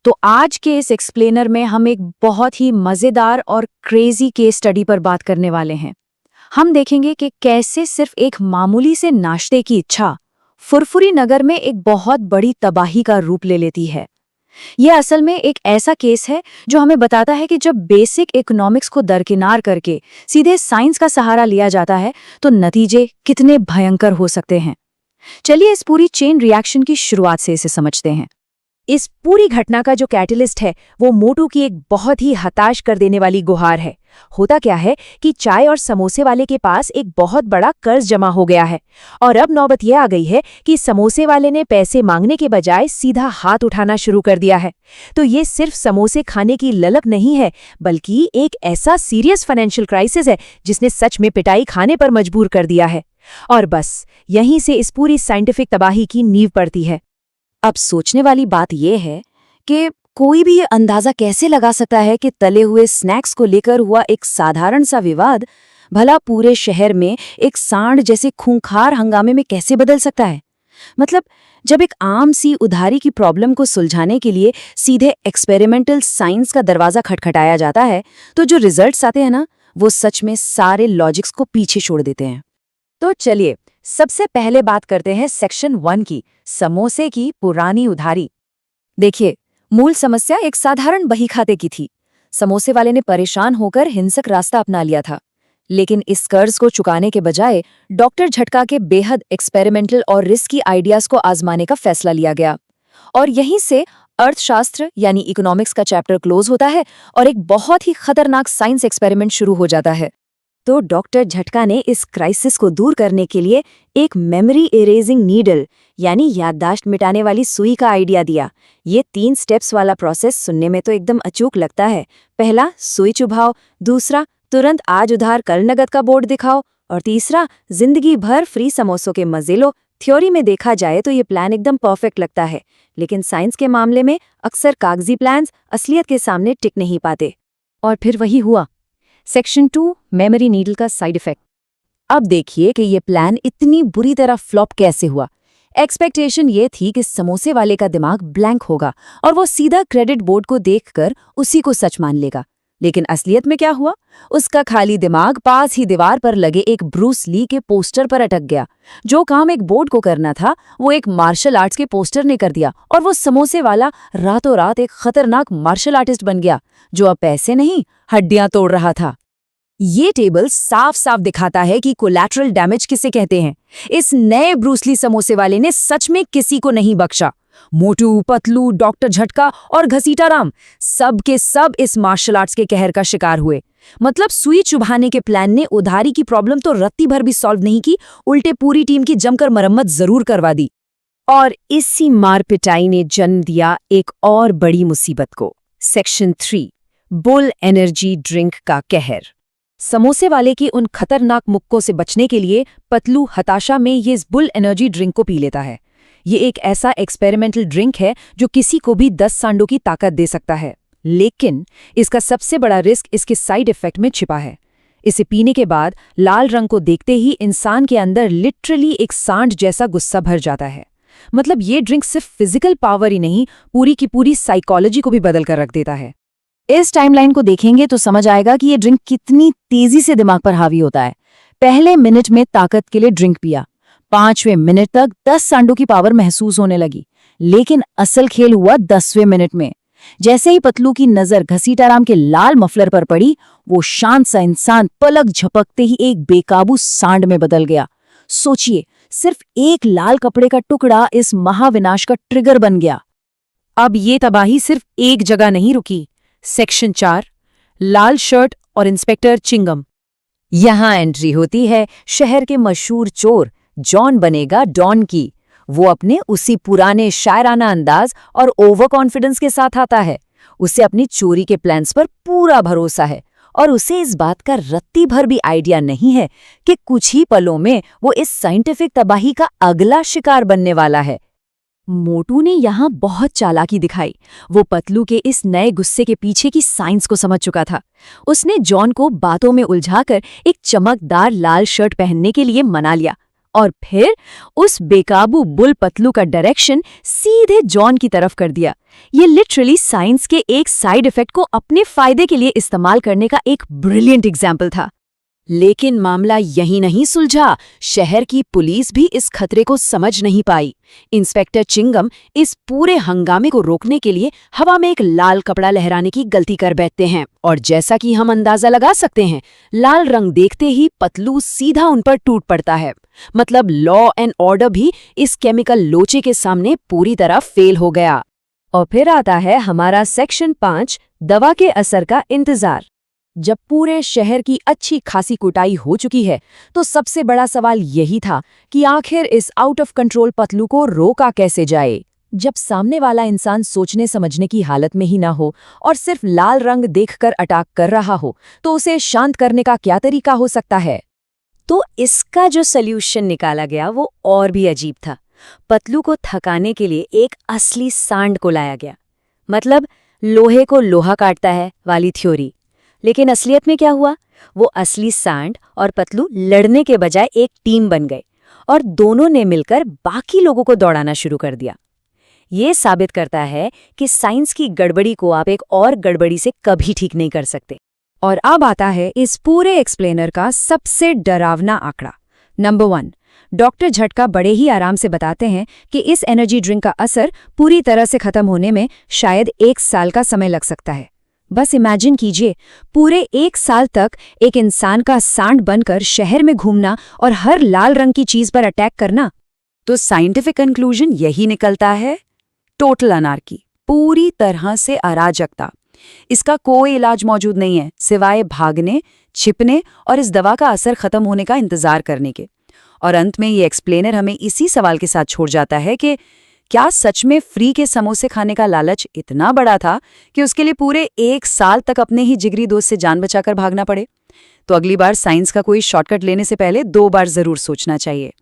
तो आज के इस एक्सप्लेनर में हम एक बहुत ही मज़ेदार और क्रेजी केस स्टडी पर बात करने वाले हैं। हम देखेंगे कि कैसे सिर्फ एक मामूली से नाश्ते की इच्छा फुरफुरी नगर में एक बहुत बड़ी तबाही का रूप ले लेती है। यह असल में एक ऐसा केस है जो हमें बताता है कि जब बेसिक इकोनॉमिक्स को दरकिनार करके सीधे साइंस का सहारा लिया जाता है तो नतीजे कितने भयंकर हो सकते हैं। चलिए इस पूरी चेन रिएक्शन की शुरुआत से इसे समझते हैं। इस पूरी घटना का जो कैटलिस्ट है वो मोटू की एक बहुत ही हताश कर देने वाली गुहार है। होता क्या है कि चाय और समोसे वाले के पास एक बहुत बड़ा कर्ज जमा हो गया है और अब नौबत यह आ गई है कि समोसे वाले ने पैसे मांगने के बजाय सीधा हाथ उठाना शुरू कर दिया है। तो ये सिर्फ समोसे खाने की ललक नहीं है, बल्कि एक ऐसा सीरियस फाइनेंशियल क्राइसिस है जिसने सच में पिटाई खाने पर मजबूर कर दिया है। और बस यहीं से इस पूरी साइंटिफिक तबाही की नींव पड़ती है। अब सोचने वाली बात यह है कि कोई भी ये अंदाजा कैसे लगा सकता है कि तले हुए स्नैक्स को लेकर हुआ एक साधारण सा विवाद भला पूरे शहर में एक सांड जैसे खूंखार हंगामे में कैसे बदल सकता है। मतलब जब एक आम सी उधारी की प्रॉब्लम को सुलझाने के लिए सीधे एक्सपेरिमेंटल साइंस का दरवाजा खटखटाया जाता है तो जो रिजल्ट्स आते हैं ना, वो सच में सारे लॉजिक्स को पीछे छोड़ देते हैं। तो चलिए सबसे पहले बात करते हैं सेक्शन 1 की, समोसे की पुरानी उधारी। देखिए, मूल समस्या एक साधारण बहीखाते की थी। समोसे वाले ने परेशान होकर हिंसक रास्ता अपना लिया था, लेकिन इस कर्ज को चुकाने के बजाय डॉक्टर झटका के बेहद एक्सपेरिमेंटल और रिस्की आइडियाज को आजमाने का फैसला लिया गया। और यहीं से अर्थशास्त्र यानी इकोनॉमिक्स का चैप्टर क्लोज होता है और एक बहुत ही खतरनाक साइंस एक्सपेरिमेंट शुरू हो जाता है। तो डॉक्टर झटका ने इस क्राइसिस को दूर करने के लिए एक मेमोरी इरेजिंग नीडल यानी याददाश्त मिटाने वाली सुई का आइडिया दिया। ये 3 स्टेप्स वाला प्रोसेस सुनने में तो एकदम अचूक लगता है। पहला, सुई चुभाओ। दूसरा, तुरंत आज उधार कल नगद का बोर्ड दिखाओ। और तीसरा, जिंदगी भर फ्री समोसों के मजे लो। थ्योरी में देखा जाए तो ये प्लान एकदम परफेक्ट लगता है, लेकिन साइंस के मामले में अक्सर कागजी प्लान्स असलियत के सामने टिक नहीं पाते। और फिर वही हुआ। सेक्शन 2, मेमोरी नीडल का साइड इफेक्ट। अब देखिए कि ये प्लान इतनी बुरी तरह फ्लॉप कैसे हुआ। एक्सपेक्टेशन ये थी कि समोसे वाले का दिमाग ब्लैंक होगा और वो सीधा क्रेडिट बोर्ड को देखकर उसी को सच मान लेगा। लेकिन असलियत में क्या हुआ? उसका खाली दिमाग पास ही दीवार पर लगे एक ब्रूस ली के पोस्टर पर अटक गया। जो काम एक बोर्ड को करना था वो एक मार्शल आर्ट्स के पोस्टर ने कर दिया और वो समोसे वाला रातों रात एक खतरनाक मार्शल आर्टिस्ट बन गया जो अब पैसे नहीं हड्डियां तोड़ रहा था। ये टेबल साफ साफ दिखाता है कि कोलैटरल डैमेज किसे कहते हैं। इस नए ब्रूसली समोसे वाले ने सच में किसी को नहीं बख्शा। मोटू, पतलू, डॉक्टर झटका और घसीटा राम सब के सब इस मार्शल आर्ट्स के कहर का शिकार हुए। मतलब सुई चुभाने के प्लान ने उधारी की प्रॉब्लम तो रत्ती भर भी सॉल्व नहीं की, उल्टे पूरी टीम की जमकर मरम्मत जरूर करवा दी। और इसी मार पिटाई ने जन्म दिया एक और बड़ी मुसीबत को। सेक्शन 3, बुल एनर्जी ड्रिंक का कहर। समोसे वाले की उन खतरनाक मुक्कों से बचने के लिए पतलू हताशा में ये बुल एनर्जी ड्रिंक को पी लेता है। ये एक ऐसा एक्सपेरिमेंटल ड्रिंक है जो किसी को भी 10 सांडों की ताकत दे सकता है, लेकिन इसका सबसे बड़ा रिस्क इसके साइड इफेक्ट में छिपा है। इसे पीने के बाद लाल रंग को देखते ही इंसान के अंदर लिटरली एक सांड जैसा गुस्सा भर जाता है। मतलब ये ड्रिंक सिर्फ फिजिकल पावर ही नहीं, पूरी की पूरी साइकोलॉजी को भी बदल कर रख देता है। इस टाइमलाइन को देखेंगे तो समझ आएगा कि ये ड्रिंक कितनी तेजी से दिमाग पर हावी होता है। पहले मिनट में ताकत के लिए ड्रिंक पिया, 5वें मिनट तक 10 सांडों की पावर महसूस होने लगी, लेकिन असल खेल हुआ 10वें मिनट में। जैसे ही पतलू की नजर घसीटाराम के लाल मफलर पर पड़ी, वो शांत सा इंसान पलक झपकते ही एक बेकाबू सांड में बदल गया। सोचिए, सिर्फ एक लाल कपड़े का टुकड़ा इस महाविनाश का ट्रिगर बन गया। अब ये तबाही सिर्फ एक जगह नहीं रुकी। सेक्शन 4, लाल शर्ट और इंस्पेक्टर चिंगम। यहां एंट्री होती है शहर के मशहूर चोर जॉन बनेगा डॉन की। वो अपने उसी पुराने शायराना अंदाज और ओवर कॉन्फिडेंस के साथ आता है। उसे अपनी चोरी के प्लान्स पर पूरा भरोसा है और उसे इस बात का रत्ती भर भी आइडिया नहीं है कि कुछ ही पलों में वो इस साइंटिफिक तबाही का अगला शिकार बनने वाला है। मोटू ने यहाँ बहुत चालाकी दिखाई। वो पतलू के इस नए गुस्से के पीछे की साइंस को समझ चुका था। उसने जॉन को बातों में उलझाकर एक चमकदार लाल शर्ट पहनने के लिए मना लिया और फिर उस बेकाबू बुल पतलू का डायरेक्शन सीधे जॉन की तरफ कर दिया। ये लिटरली साइंस के एक साइड इफेक्ट को अपने फायदे के लिए इस्तेमाल करने का एक ब्रिलियंट एग्जाम्पल था। लेकिन मामला यही नहीं सुलझा। शहर की पुलिस भी इस खतरे को समझ नहीं पाई। इंस्पेक्टर चिंगम इस पूरे हंगामे को रोकने के लिए हवा में एक लाल कपड़ा लहराने की गलती कर बैठते हैं, और जैसा कि हम अंदाजा लगा सकते हैं, लाल रंग देखते ही पतलू सीधा उन पर टूट पड़ता है। मतलब लॉ एंड ऑर्डर भी इस केमिकल लोचे के सामने पूरी तरह फेल हो गया। और फिर आता है हमारा सेक्शन 5, दवा के असर का इंतजार। जब पूरे शहर की अच्छी खासी कुटाई हो चुकी है, तो सबसे बड़ा सवाल यही था कि आखिर इस आउट ऑफ कंट्रोल पतलू को रोका कैसे जाए। जब सामने वाला इंसान सोचने समझने की हालत में ही ना हो और सिर्फ लाल रंग देखकर अटैक कर रहा हो, तो उसे शांत करने का क्या तरीका हो सकता है? तो इसका जो सल्यूशन निकाला गया वो और भी अजीब था। पतलू को थकाने के लिए एक असली सांड को लाया गया। मतलब लोहे को लोहा काटता है वाली थ्योरी। लेकिन असलियत में क्या हुआ? वो असली सांड और पतलू लड़ने के बजाय एक टीम बन गए और दोनों ने मिलकर बाकी लोगों को दौड़ाना शुरू कर दिया। ये साबित करता है कि साइंस की गड़बड़ी को आप एक और गड़बड़ी से कभी ठीक नहीं कर सकते। और अब आता है इस पूरे एक्सप्लेनर का सबसे डरावना आंकड़ा। नंबर 1, डॉक्टर झटका बड़े ही आराम से बताते हैं कि इस एनर्जी ड्रिंक का असर पूरी तरह से खत्म होने में शायद 1 साल का समय लग सकता है। बस इमेजिन कीजिए, पूरे 1 साल तक एक इंसान का सांड बनकर शहर में घूमना और हर लाल रंग की चीज पर अटैक करना। तो साइंटिफिक कंक्लूजन यही निकलता है, टोटल अनार्की, पूरी तरह से अराजकता। इसका कोई इलाज मौजूद नहीं है सिवाय भागने, छिपने और इस दवा का असर खत्म होने का इंतजार करने के। और अंत में ये एक्सप्लेनर हमें इसी सवाल के साथ छोड़ जाता है कि क्या सच में फ्री के समोसे खाने का लालच इतना बड़ा था कि उसके लिए पूरे 1 साल तक अपने ही जिगरी दोस्त से जान बचाकर भागना पड़े? तो अगली बार साइंस का कोई शॉर्टकट लेने से पहले 2 बार जरूर सोचना चाहिए।